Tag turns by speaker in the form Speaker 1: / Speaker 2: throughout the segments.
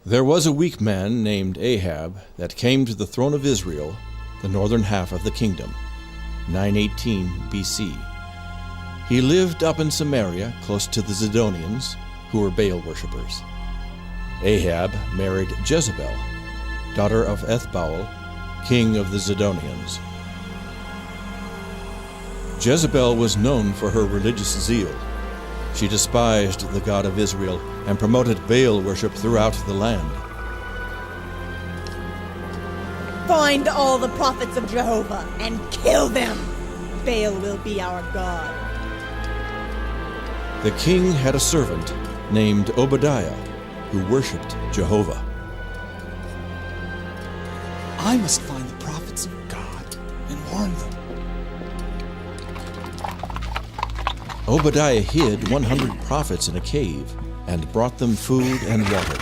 Speaker 1: There was a weak man named Ahab that came to the throne of Israel, the northern half of the kingdom, 918 BC. He lived up in Samaria, close to the Zidonians, who were Baal worshippers. Ahab married Jezebel, daughter of Ethbaal, king of the Zidonians. Jezebel was known for her religious zeal. She despised the God of Israel and promoted Baal worship throughout the land.
Speaker 2: Find all the prophets of Jehovah and kill them. Baal will be our God.
Speaker 1: The king had a servant named Obadiah who worshipped Jehovah.
Speaker 3: I must find the prophets of God and warn them.
Speaker 1: Obadiah hid 100 prophets in a cave and brought them food and water.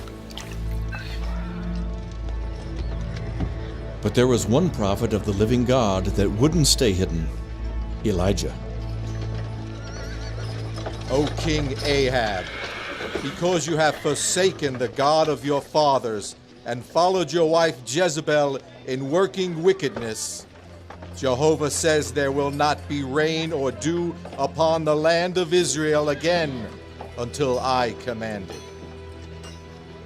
Speaker 1: But there was one prophet of the living God that wouldn't stay hidden, Elijah.
Speaker 4: O King Ahab, because you have forsaken the God of your fathers and followed your wife Jezebel in working wickedness, Jehovah says there will not be rain or dew upon the land of Israel again until I command it.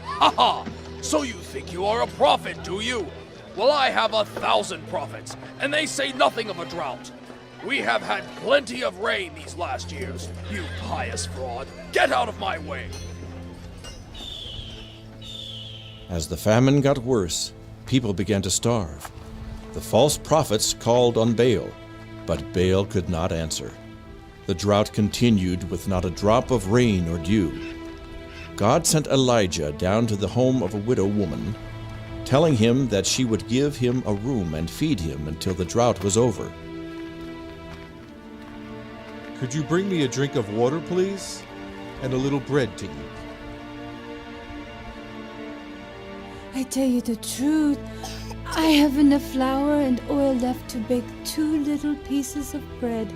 Speaker 5: Ha ha! So you think you are a prophet, do you? Well, I have 1,000 prophets, and they say nothing of a drought. We have had plenty of rain these last years. You pious fraud, get out of my way!
Speaker 1: As the famine got worse, people began to starve. The false prophets called on Baal, but Baal could not answer. The drought continued with not a drop of rain or dew. God sent Elijah down to the home of a widow woman, telling him that she would give him a room and feed him until the drought was over.
Speaker 4: Could you bring me a drink of water, please? And a little bread to eat.
Speaker 6: I tell you the truth, I have enough flour and oil left to bake 2 little pieces of bread.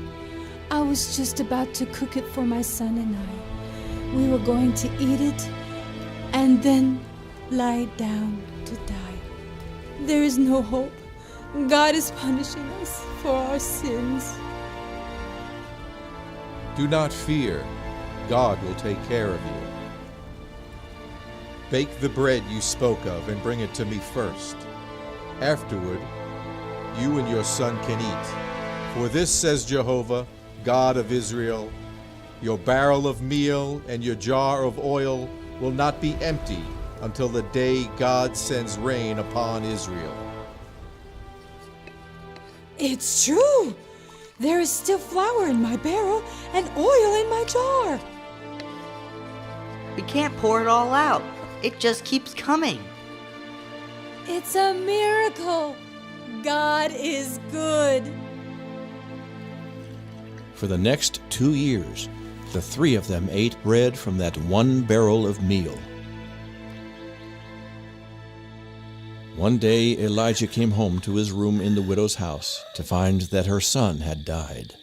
Speaker 6: I was just about to cook it for my son and I. We were going to eat it and then lie down to die. There is no hope. God is punishing us for our sins.
Speaker 4: Do not fear. God will take care of you. Bake the bread you spoke of and bring it to me first. Afterward, you and your son can eat. For this says Jehovah, God of Israel, your barrel of meal and your jar of oil will not be empty until the day God sends rain upon Israel.
Speaker 6: It's true. There is still flour in my barrel and oil in my jar.
Speaker 7: We can't pour it all out. It just keeps coming.
Speaker 6: It's a miracle. God is good.
Speaker 1: For the next 2 years, the 3 of them ate bread from that 1 barrel of meal. One day Elijah came home to his room in the widow's house to find that her son had died.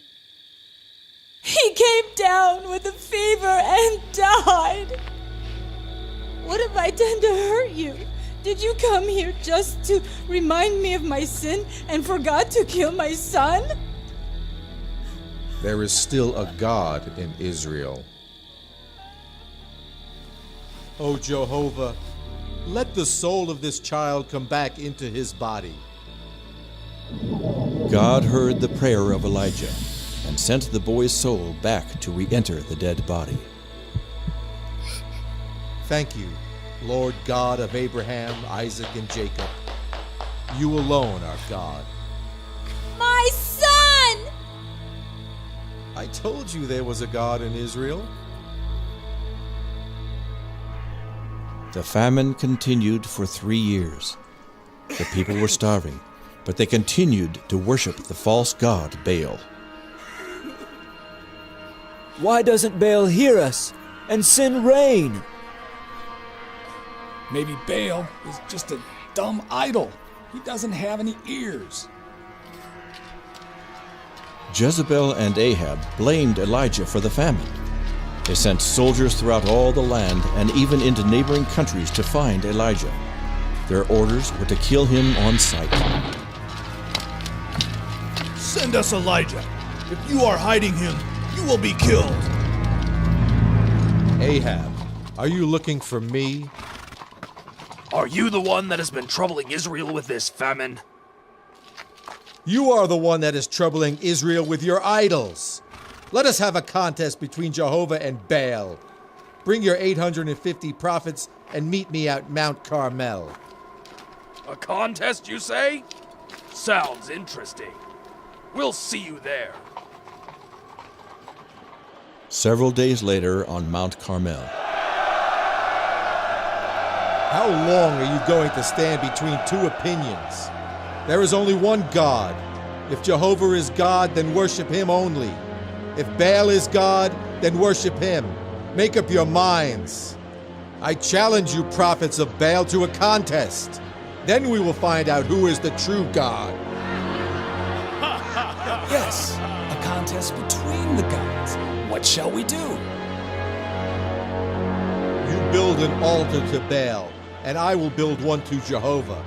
Speaker 6: He came down with a fever and died. What have I done to hurt you? Did you come here just to remind me of my sin and forgot to kill my son?
Speaker 4: There is still a God in Israel. O Jehovah, let the soul of this child come back into his body.
Speaker 1: God heard the prayer of Elijah and sent the boy's soul back to re-enter the dead body.
Speaker 4: Thank you, Lord God of Abraham, Isaac, and Jacob. You alone are God.
Speaker 6: My son!
Speaker 4: I told you there was a God in Israel.
Speaker 1: The famine continued for 3 years. The people were starving, but they continued to worship the false god Baal.
Speaker 8: Why doesn't Baal hear us and send rain?
Speaker 3: Maybe Baal is just a dumb idol. He doesn't have any ears.
Speaker 1: Jezebel and Ahab blamed Elijah for the famine. They sent soldiers throughout all the land and even into neighboring countries to find Elijah. Their orders were to kill him on sight.
Speaker 9: Send us Elijah. If you are hiding him, you will be killed.
Speaker 4: Ahab, are you looking for me?
Speaker 5: Are you the one that has been troubling Israel with this famine?
Speaker 4: You are the one that is troubling Israel with your idols. Let us have a contest between Jehovah and Baal. Bring your 850 prophets and meet me at Mount Carmel.
Speaker 5: A contest, you say? Sounds interesting. We'll see you there.
Speaker 1: Several days later on Mount Carmel.
Speaker 4: How long are you going to stand between two opinions? There is only one God. If Jehovah is God, then worship him only. If Baal is God, then worship him. Make up your minds. I challenge you, prophets of Baal, to a contest. Then we will find out who is the true God.
Speaker 3: Yes, a contest between the gods. What shall we do?
Speaker 4: You build an altar to Baal, and I will build one to Jehovah.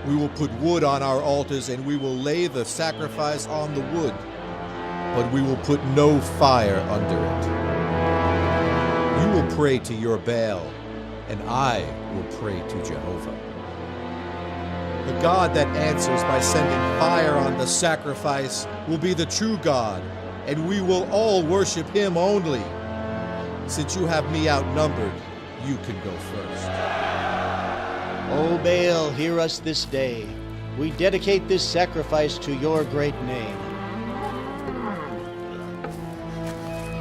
Speaker 4: We will put wood on our altars, and we will lay the sacrifice on the wood, but we will put no fire under it. You will pray to your Baal, and I will pray to Jehovah. The God that answers by sending fire on the sacrifice will be the true God, and we will all worship him only. Since you have me outnumbered, you can go first.
Speaker 10: O Baal, hear us this day. We dedicate this sacrifice to your great name.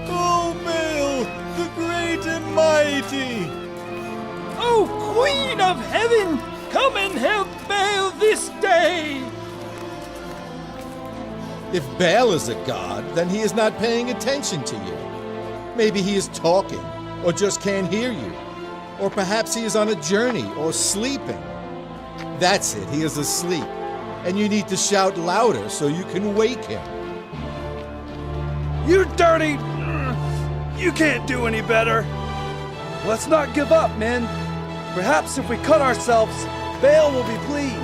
Speaker 9: O Baal, the great and mighty!
Speaker 8: Oh, Queen of Heaven, come and help Baal this day!
Speaker 4: If Baal is a god, then he is not paying attention to you. Maybe he is talking, or just can't hear you. Or perhaps he is on a journey, or sleeping. That's it, he is asleep. And you need to shout louder so you can wake him.
Speaker 11: You dirty! You can't do any better. Let's not give up, men. Perhaps if we cut ourselves, Baal will be pleased.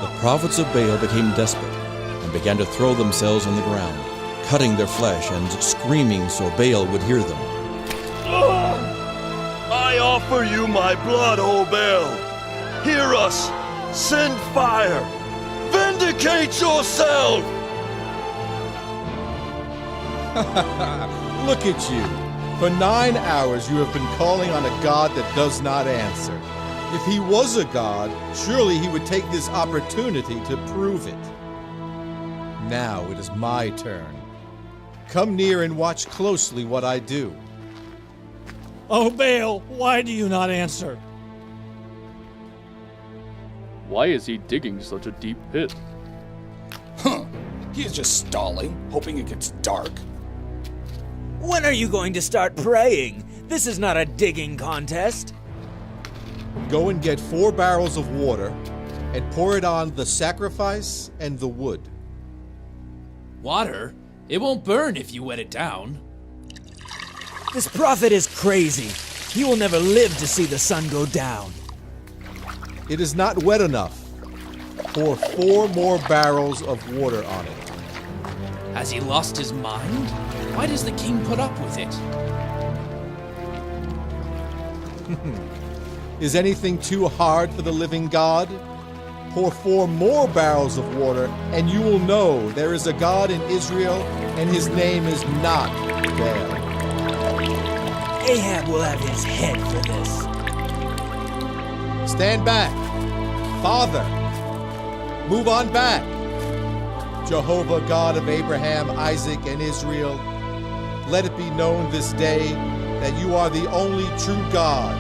Speaker 1: The prophets of Baal became desperate and began to throw themselves on the ground, cutting their flesh and screaming so Baal would hear them.
Speaker 12: I offer you my blood, O Baal. Hear us. Send fire. Vindicate yourself.
Speaker 4: Look at you. For 9 hours you have been calling on a God that does not answer. If he was a god, surely he would take this opportunity to prove it. Now it is my turn. Come near and watch closely what I do.
Speaker 9: O Baal, why do you not answer?
Speaker 13: Why is he digging such a deep pit?
Speaker 3: Huh. He is just stalling, hoping it gets dark.
Speaker 8: When are you going to start praying? This is not a digging contest.
Speaker 4: Go and get 4 barrels of water and pour it on the sacrifice and the wood.
Speaker 14: Water? It won't burn if you wet it down.
Speaker 8: This prophet is crazy. He will never live to see the sun go down.
Speaker 4: It is not wet enough. Pour 4 more barrels of water on it.
Speaker 14: Has he lost his mind? Why does the king put up with it?
Speaker 4: Is anything too hard for the living God? Pour 4 more barrels of water, and you will know there is a God in Israel, and his name is not Baal.
Speaker 8: Ahab will have his head for this.
Speaker 4: Stand back. Father, move on back. Jehovah, God of Abraham, Isaac, and Israel, let it be known this day that you are the only true God,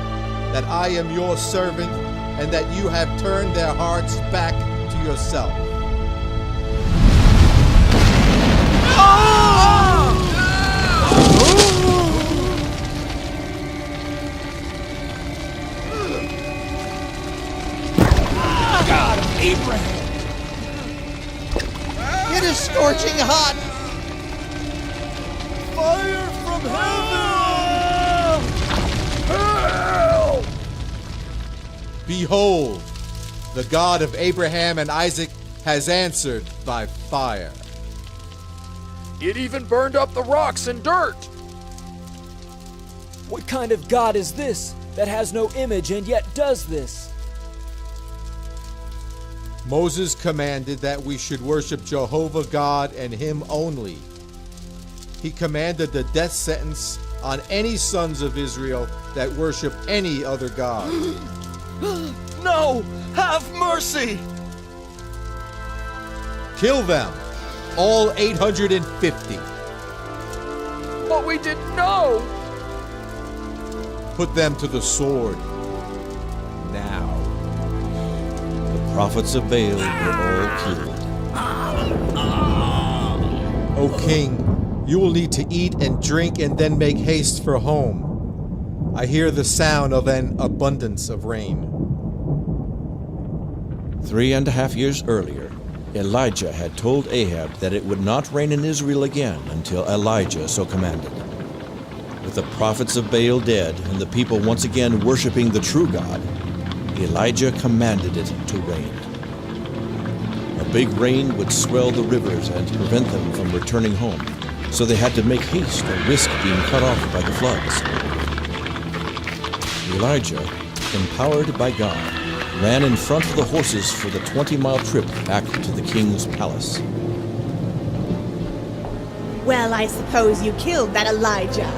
Speaker 4: that I am your servant, and that you have turned their hearts back to yourself.
Speaker 3: God of Abraham!
Speaker 10: It is scorching hot!
Speaker 12: Fire from heaven! Help!
Speaker 4: Behold, the God of Abraham and Isaac has answered by fire.
Speaker 5: It even burned up the rocks and dirt.
Speaker 8: What kind of God is this that has no image and yet does this?
Speaker 4: Moses commanded that we should worship Jehovah God and Him only. He commanded the death sentence on any sons of Israel that worship any other god.
Speaker 12: No! Have mercy!
Speaker 4: Kill them, all 850.
Speaker 5: But we didn't know.
Speaker 4: Put them to the sword now.
Speaker 1: The prophets of Baal were all killed.
Speaker 4: O king, you will need to eat and drink and then make haste for home. I hear the sound of an abundance of rain.
Speaker 1: 3.5 years earlier, Elijah had told Ahab that it would not rain in Israel again until Elijah so commanded. With the prophets of Baal dead and the people once again worshiping the true God, Elijah commanded it to rain. A big rain would swell the rivers and prevent them from returning home, so they had to make haste or risk being cut off by the floods. Elijah, empowered by God, ran in front of the horses for the 20-mile trip back to the king's palace.
Speaker 2: Well, I suppose you killed that Elijah.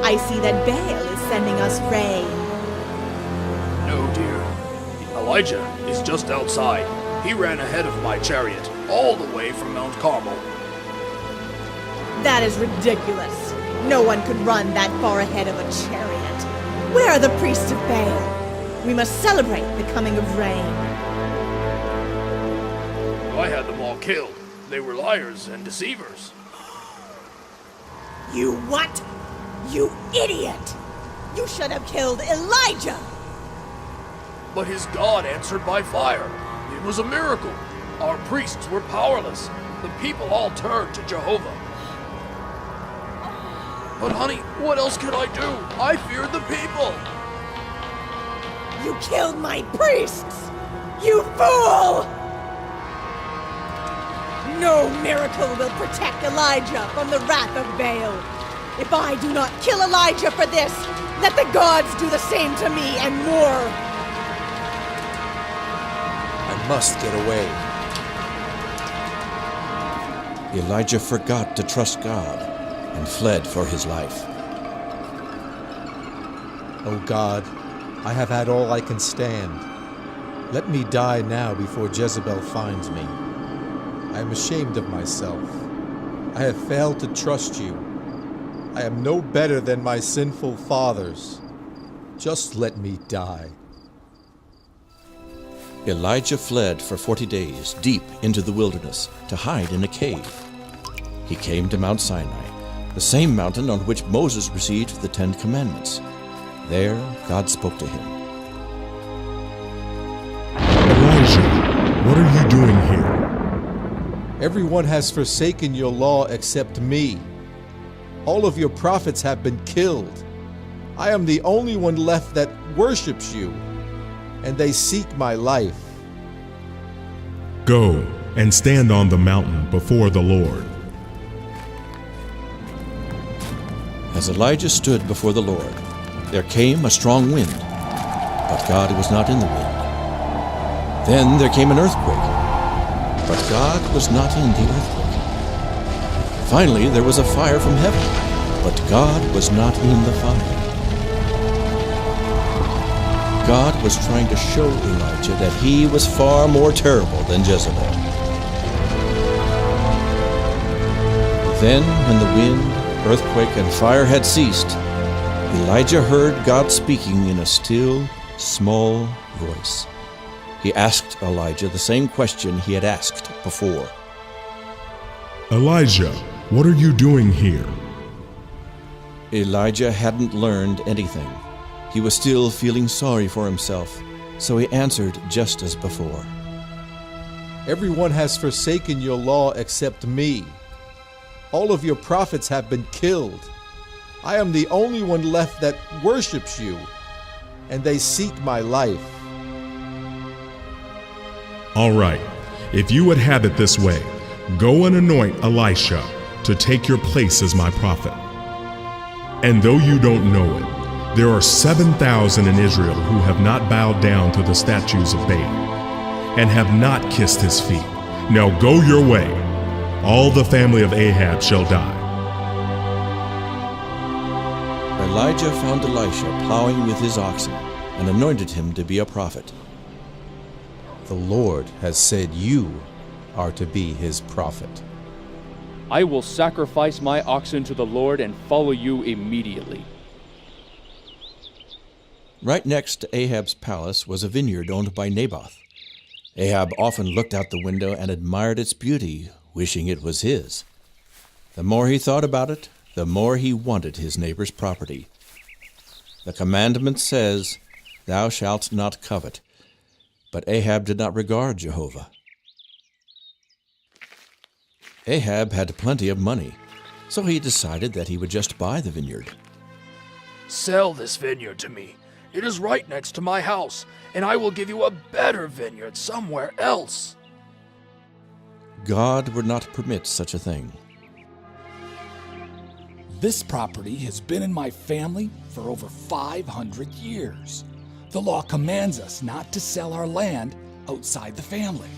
Speaker 2: I see that Baal is sending us rain.
Speaker 5: No, dear. Elijah is just outside. He ran ahead of my chariot, all the way from Mount Carmel.
Speaker 2: That is ridiculous. No one could run that far ahead of a chariot. Where are the priests of Baal? We must celebrate the coming of rain.
Speaker 5: I had them all killed. They were liars and deceivers.
Speaker 2: You what? You idiot! You should have killed Elijah!
Speaker 5: But his God answered by fire. It was a miracle. Our priests were powerless. The people all turned to Jehovah. But honey, what else could I do? I feared the people.
Speaker 2: You killed my priests! You fool! No miracle will protect Elijah from the wrath of Baal. If I do not kill Elijah for this, let the gods do the same to me and more.
Speaker 4: I must get away.
Speaker 1: Elijah forgot to trust God and fled for his life.
Speaker 4: O God, I have had all I can stand. Let me die now before Jezebel finds me. I am ashamed of myself. I have failed to trust you. I am no better than my sinful fathers. Just let me die.
Speaker 1: Elijah fled for 40 days deep into the wilderness to hide in a cave. He came to Mount Sinai, the same mountain on which Moses received the 10 Commandments. There, God spoke to him.
Speaker 9: Elijah, what are you doing here?
Speaker 4: Everyone has forsaken your law except me. All of your prophets have been killed. I am the only one left that worships you, and they seek my life.
Speaker 9: Go and stand on the mountain before the Lord.
Speaker 1: As Elijah stood before the Lord, there came a strong wind, but God was not in the wind. Then there came an earthquake, but God was not in the earthquake. Finally, there was a fire from heaven, but God was not in the fire. God was trying to show Elijah that he was far more terrible than Jezebel. Then, when the wind, earthquake, and fire had ceased, Elijah heard God speaking in a still, small voice. He asked Elijah the same question he had asked before.
Speaker 9: Elijah, what are you doing here?
Speaker 1: Elijah hadn't learned anything. He was still feeling sorry for himself, so he answered just as before.
Speaker 4: Everyone has forsaken your law except me. All of your prophets have been killed. I am the only one left that worships you, and they seek my life.
Speaker 15: All right, if you would have it this way, go and anoint Elisha to take your place as my prophet. And though you don't know it, there are 7,000 in Israel who have not bowed down to the statues of Baal and have not kissed his feet. Now go your way. All the family of Ahab shall die.
Speaker 1: Elijah found Elisha plowing with his oxen and anointed him to be a prophet.
Speaker 4: The Lord has said you are to be his prophet.
Speaker 13: I will sacrifice my oxen to the Lord and follow you immediately.
Speaker 1: Right next to Ahab's palace was a vineyard owned by Naboth. Ahab often looked out the window and admired its beauty, wishing it was his. The more he thought about it, the more he wanted his neighbor's property. The commandment says, "Thou shalt not covet." But Ahab did not regard Jehovah. Ahab had plenty of money, so he decided that he would just buy the vineyard.
Speaker 5: Sell this vineyard to me. It is right next to my house, and I will give you a better vineyard somewhere else.
Speaker 1: God would not permit such a thing.
Speaker 3: This property has been in my family for over 500 years. The law commands us not to sell our land outside the family.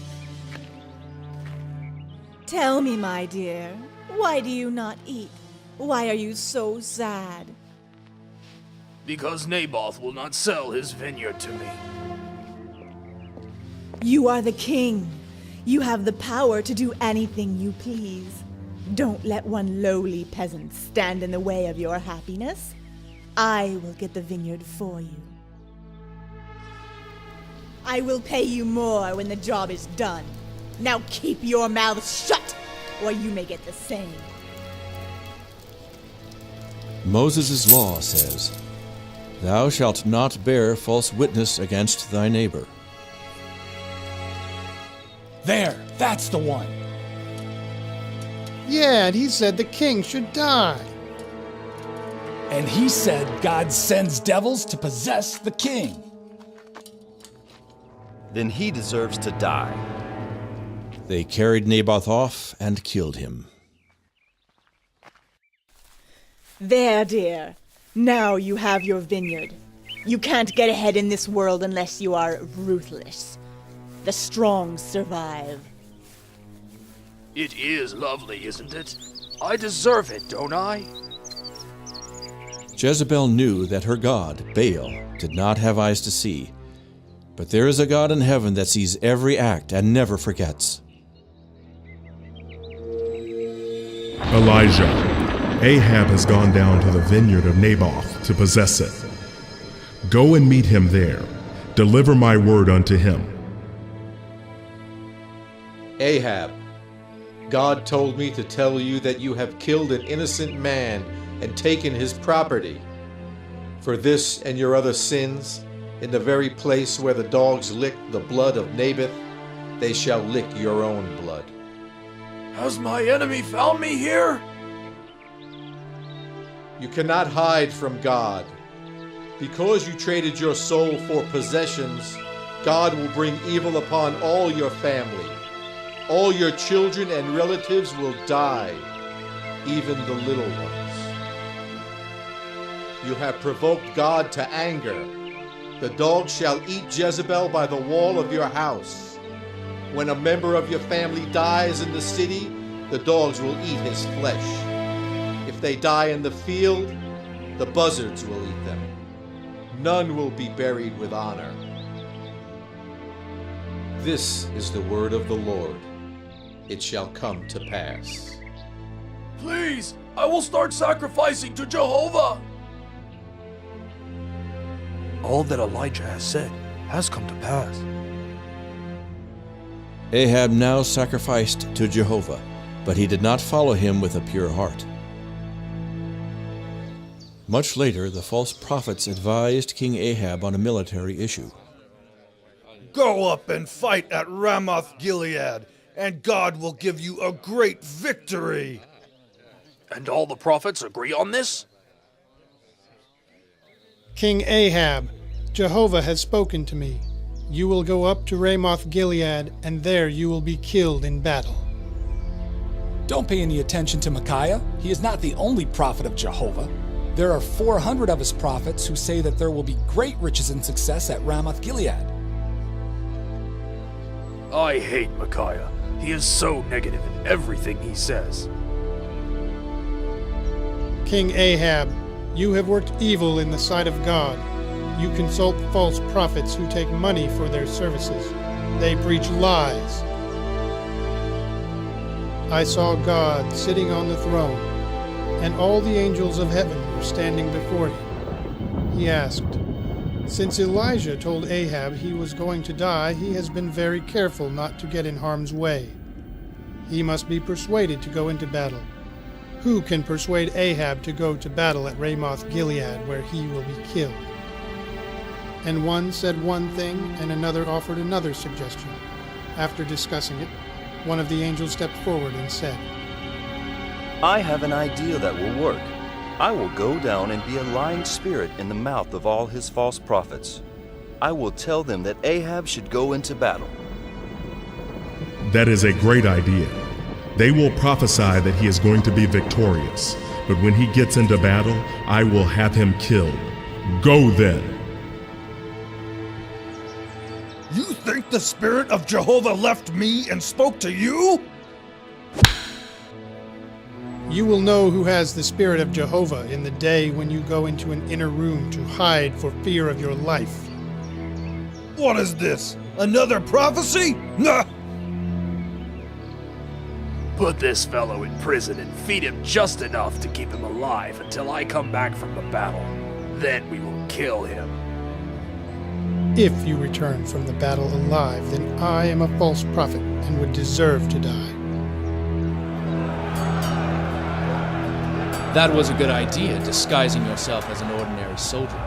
Speaker 2: Tell me, my dear, why do you not eat? Why are you so sad?
Speaker 5: Because Naboth will not sell his vineyard to me.
Speaker 2: You are the king. You have the power to do anything you please. Don't let one lowly peasant stand in the way of your happiness. I will get the vineyard for you. I will pay you more when the job is done. Now keep your mouth shut, or you may get the same.
Speaker 1: Moses' law says, "Thou shalt not bear false witness against thy neighbor."
Speaker 3: There, that's the one.
Speaker 10: Yeah, and he said the king should die.
Speaker 3: And he said God sends devils to possess the king.
Speaker 12: Then he deserves to die.
Speaker 1: They carried Naboth off and killed him.
Speaker 2: There, dear. Now you have your vineyard. You can't get ahead in this world unless you are ruthless. The strong survive.
Speaker 5: It is lovely, isn't it? I deserve it, don't I?
Speaker 1: Jezebel knew that her god, Baal, did not have eyes to see. But there is a God in heaven that sees every act and never forgets.
Speaker 15: Elijah, Ahab has gone down to the vineyard of Naboth to possess it. Go and meet him there. Deliver my word unto him.
Speaker 4: Ahab, God told me to tell you that you have killed an innocent man and taken his property. For this and your other sins, in the very place where the dogs licked the blood of Naboth, they shall lick your own blood.
Speaker 5: Has my enemy found me here?
Speaker 4: You cannot hide from God. Because you traded your soul for possessions, God will bring evil upon all your family. All your children and relatives will die, even the little ones. You have provoked God to anger. The dogs shall eat Jezebel by the wall of your house. When a member of your family dies in the city, the dogs will eat his flesh. If they die in the field, the buzzards will eat them. None will be buried with honor. This is the word of the Lord. It shall come to pass.
Speaker 5: Please, I will start sacrificing to Jehovah.
Speaker 16: All that Elijah has said has come to pass.
Speaker 1: Ahab now sacrificed to Jehovah, but he did not follow him with a pure heart. Much later, the false prophets advised King Ahab on a military issue.
Speaker 9: Go up and fight at Ramoth Gilead, and God will give you a great victory.
Speaker 5: And all the prophets agree on this?
Speaker 17: King Ahab, Jehovah has spoken to me. You will go up to Ramoth Gilead, and there you will be killed in battle.
Speaker 3: Don't pay any attention to Micaiah. He is not the only prophet of Jehovah. There are 400 of his prophets who say that there will be great riches and success at Ramoth Gilead.
Speaker 5: I hate Micaiah. He is so negative in everything he says.
Speaker 17: King Ahab, you have worked evil in the sight of God. You consult false prophets who take money for their services. They preach lies. I saw God sitting on the throne, and all the angels of heaven were standing before him. He asked, "Since Elijah told Ahab he was going to die, he has been very careful not to get in harm's way. He must be persuaded to go into battle. Who can persuade Ahab to go to battle at Ramoth Gilead, where he will be killed?" And one said one thing, and another offered another suggestion. After discussing it, one of the angels stepped forward and said,
Speaker 12: I have an idea that will work. I will go down and be a lying spirit in the mouth of all his false prophets. I will tell them that Ahab should go into battle.
Speaker 15: That is a great idea. They will prophesy that he is going to be victorious, but when he gets into battle, I will have him killed. Go then.
Speaker 9: You think the Spirit of Jehovah left me and spoke to you?
Speaker 17: You will know who has the Spirit of Jehovah in the day when you go into an inner room to hide for fear of your life.
Speaker 9: What is this? Another prophecy? Nah!
Speaker 5: Put this fellow in prison and feed him just enough to keep him alive until I come back from the battle. Then we will kill him.
Speaker 17: If you return from the battle alive, then I am a false prophet and would deserve to die.
Speaker 14: That was a good idea, disguising yourself as an ordinary soldier.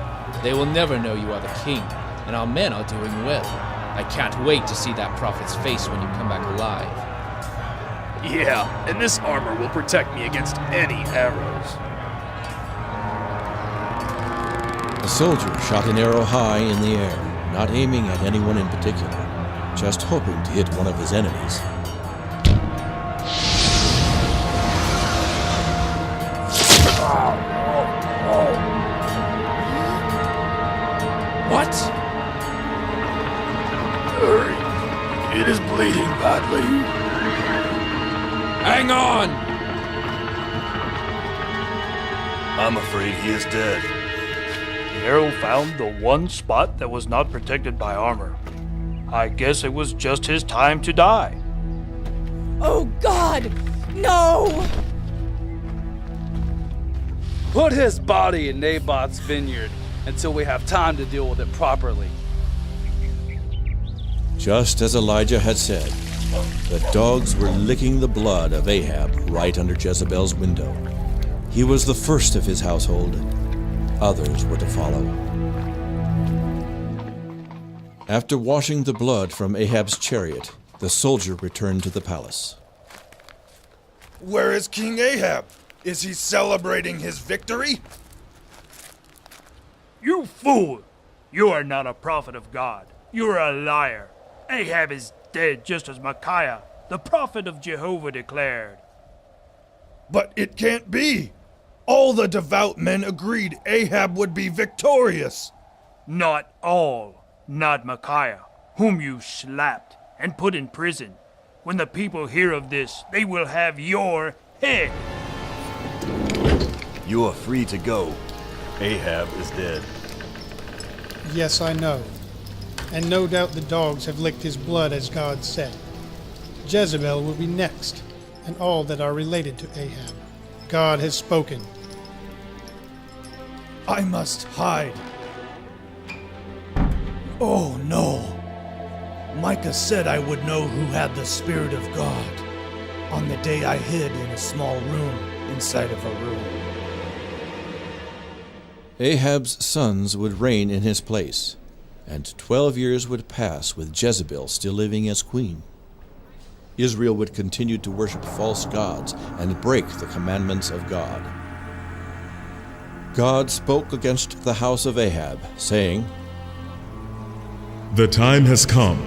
Speaker 14: They will never know you are the king, and our men are doing well. I can't wait to see that prophet's face when you come back alive.
Speaker 5: Yeah, and this armor will protect me against any arrows.
Speaker 1: The soldier shot an arrow high in the air, not aiming at anyone in particular, just hoping to hit one of his enemies.
Speaker 5: What? Hurry. It is bleeding badly.
Speaker 14: Hang on!
Speaker 12: I'm afraid he is dead.
Speaker 16: The arrow found the one spot that was not protected by armor. I guess it was just his time to die.
Speaker 2: Oh God! No!
Speaker 11: Put his body in Naboth's vineyard until we have time to deal with it properly.
Speaker 1: Just as Elijah had said, the dogs were licking the blood of Ahab right under Jezebel's window. He was the first of his household. Others were to follow. After washing the blood from Ahab's chariot, the soldier returned to the palace.
Speaker 9: Where is King Ahab? Is he celebrating his victory?
Speaker 8: You fool! You are not a prophet of God. You are a liar. Ahab is dead just as Micaiah, the prophet of Jehovah, declared.
Speaker 9: But it can't be. All the devout men agreed Ahab would be victorious.
Speaker 8: Not all. Not Micaiah, whom you slapped and put in prison. When the people hear of this, they will have your head.
Speaker 12: You are free to go. Ahab is dead.
Speaker 17: Yes, I know. And no doubt the dogs have licked his blood as God said. Jezebel will be next, and all that are related to Ahab. God has spoken.
Speaker 9: I must hide. Oh no. Micah said I would know who had the Spirit of God on the day I hid in a small room inside of a room.
Speaker 1: Ahab's sons would reign in his place, and 12 years would pass with Jezebel still living as queen. Israel would continue to worship false gods and break the commandments of God. God spoke against the house of Ahab, saying,
Speaker 15: "The time has come.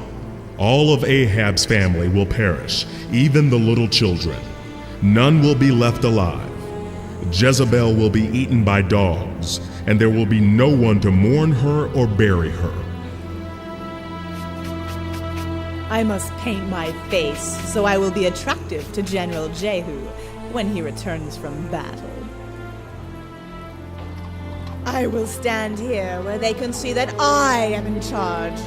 Speaker 15: All of Ahab's family will perish, even the little children. None will be left alive. Jezebel will be eaten by dogs, and there will be no one to mourn her or bury her."
Speaker 2: I must paint my face so I will be attractive to General Jehu when he returns from battle. I will stand here where they can see that I am in charge.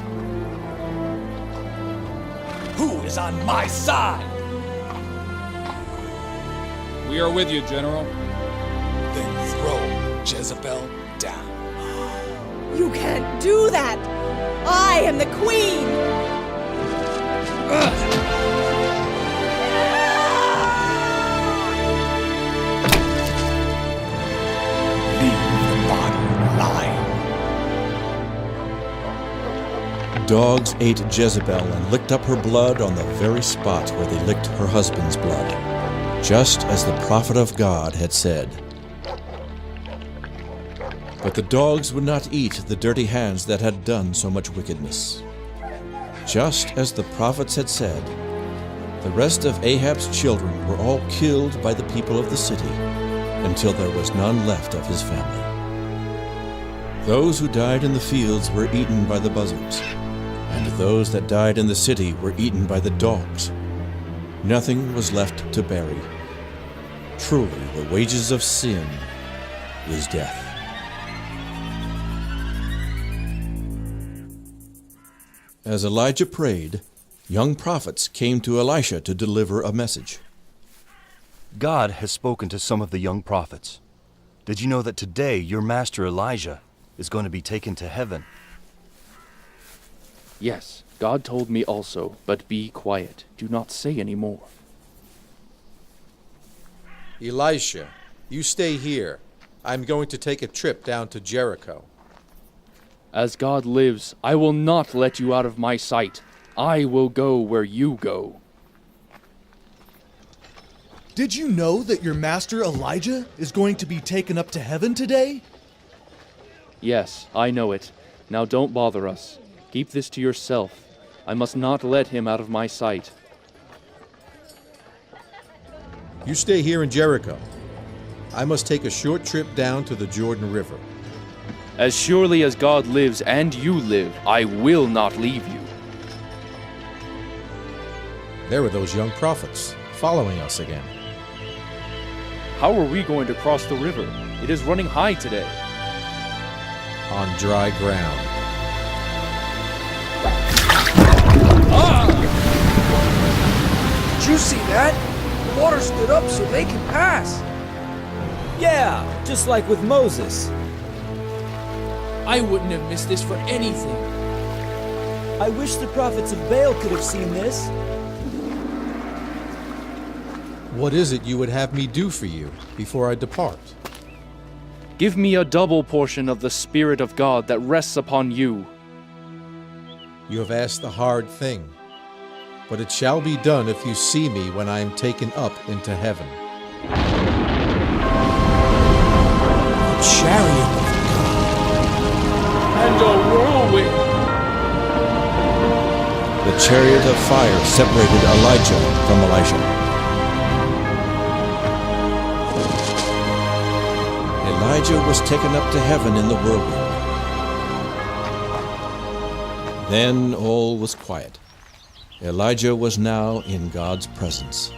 Speaker 3: Who is on my side?
Speaker 13: We are with you, General.
Speaker 3: Then throw Jezebel down.
Speaker 2: You can't do that! I am the queen!
Speaker 1: Dogs ate Jezebel and licked up her blood on the very spot where they licked her husband's blood, just as the prophet of God had said. But the dogs would not eat the dirty hands that had done so much wickedness. Just as the prophets had said, the rest of Ahab's children were all killed by the people of the city until there was none left of his family. Those who died in the fields were eaten by the buzzards, and those that died in the city were eaten by the dogs. Nothing was left to bury. Truly, the wages of sin is death. As Elijah prayed, young prophets came to Elisha to deliver a message.
Speaker 12: God has spoken to some of the young prophets. Did you know that today your master Elijah is going to be taken to heaven?
Speaker 13: Yes, God told me also, but be quiet. Do not say any more.
Speaker 4: Elisha, you stay here. I'm going to take a trip down to Jericho.
Speaker 13: As God lives, I will not let you out of my sight. I will go where you go.
Speaker 18: Did you know that your master Elijah is going to be taken up to heaven today?
Speaker 13: Yes, I know it. Now don't bother us. Keep this to yourself. I must not let him out of my sight.
Speaker 4: You stay here in Jericho. I must take a short trip down to the Jordan River.
Speaker 13: As surely as God lives and you live, I will not leave you.
Speaker 4: There were those young prophets following us again.
Speaker 13: How are we going to cross the river? It is running high today.
Speaker 4: On dry ground.
Speaker 5: Did you see that? The water stood up so they can pass.
Speaker 19: Yeah, just like with Moses.
Speaker 14: I wouldn't have missed this for anything.
Speaker 19: I wish the prophets of Baal could have seen this.
Speaker 4: What is it you would have me do for you before I depart?
Speaker 13: Give me a double portion of the Spirit of God that rests upon you.
Speaker 4: You have asked a hard thing, but it shall be done if you see me when I am taken up into heaven.
Speaker 3: A chariot of
Speaker 13: and a whirlwind.
Speaker 1: The chariot of fire separated Elijah from Elisha. Elijah was taken up to heaven in the whirlwind. Then all was quiet. Elijah was now in God's presence.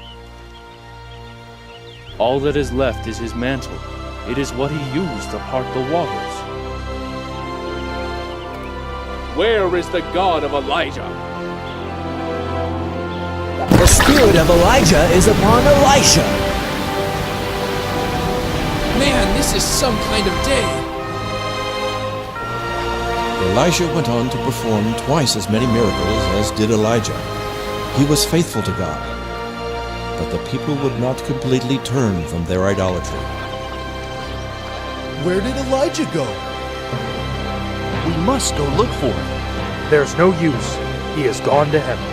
Speaker 13: All that is left is his mantle. It is what he used to part the waters. Where is the God of Elijah?
Speaker 19: The spirit of Elijah is upon Elisha.
Speaker 14: Man, this is some kind of day.
Speaker 1: Elisha went on to perform twice as many miracles as did Elijah. He was faithful to God, but the people would not completely turn from their idolatry.
Speaker 18: Where did Elijah go?
Speaker 12: We must go look for him.
Speaker 16: There's no use. He has gone to heaven.